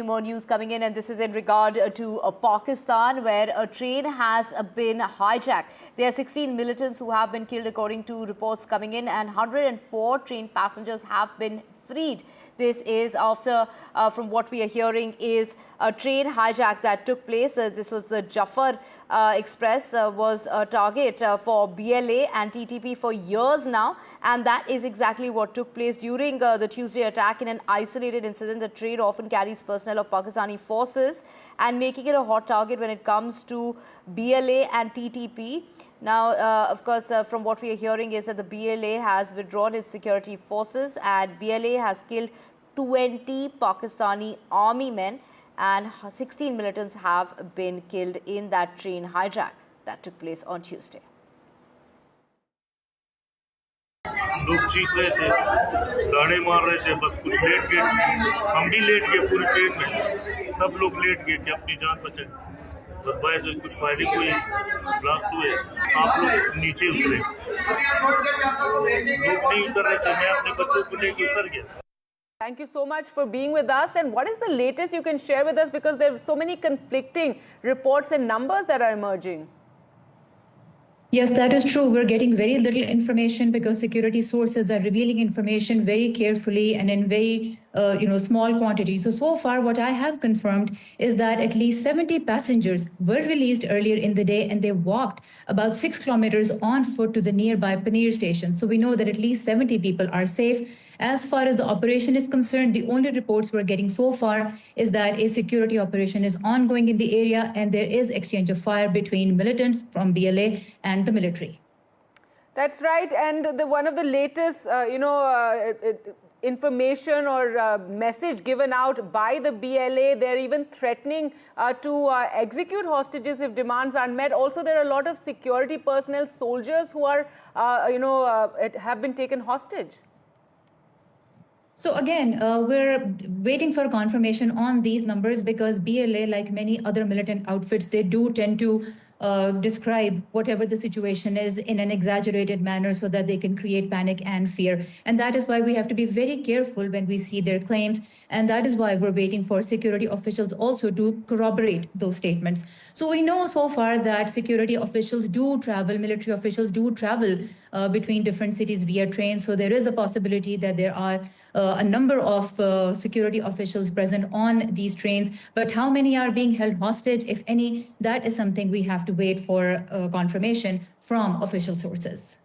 More news coming in, and this is in regard to Pakistan, where a train has been hijacked. There are 16 militants who have been killed, according to reports coming in, and 104 train passengers have been freed. This is after, from what we are hearing, is a train hijack that took place. This was the Jafar Express, was a target for BLA and TTP for years now, and that is exactly what took place during the Tuesday attack. In an isolated incident, the train often carries personnel of Pakistani forces and making it a hot target when it comes to BLA and TTP. Now, of course, from what we are hearing is that the BLA has withdrawn its security forces, and BLA has killed 20 Pakistani army men, and 16 militants have been killed in that train hijack that took place on Tuesday. लोग चीख रहे थे, गाने मार रहे थे, बस कुछ लेट गए, हम भी लेट गए पूरी ट्रेन में, सब लोग लेट गए कि अपनी जान बचे। बस बाय से कुछ फायरिंग हुई, ब्लास्ट हुए, आप लोग नीचे उतरे, लोग नहीं उतर रहे थे, मैं अपने बच्चों को लेके उतर गया। Thank you so much for being with us. And what is the latest you can share with us, because there are so many conflicting reports and numbers that are emerging? Yes, that is true. We're getting very little information because security sources are revealing information very carefully and in very small quantities. So far, what I have confirmed is that at least 70 passengers were released earlier in the day, and they walked about 6 kilometers on foot to the nearby Panir station. So we know that at least 70 people are safe. As far as the operation is concerned, the only reports we're getting so far is that a security operation is ongoing in the area, and there is exchange of fire between militants from BLA and the military. That's right. And one of the latest, information or message given out by the BLA, they're even threatening to execute hostages if demands aren't met. Also, there are a lot of security personnel, soldiers who are, have been taken hostage. So again, we're waiting for confirmation on these numbers, because BLA, like many other militant outfits, they do tend to describe whatever the situation is in an exaggerated manner so that they can create panic and fear. And that is why we have to be very careful when we see their claims. And that is why we're waiting for security officials also to corroborate those statements. So we know so far that security officials do travel, military officials do travel between different cities via train. So there is a possibility that there are a number of security officials present on these trains. But how many are being held hostage, if any, that is something we have to wait for confirmation from official sources.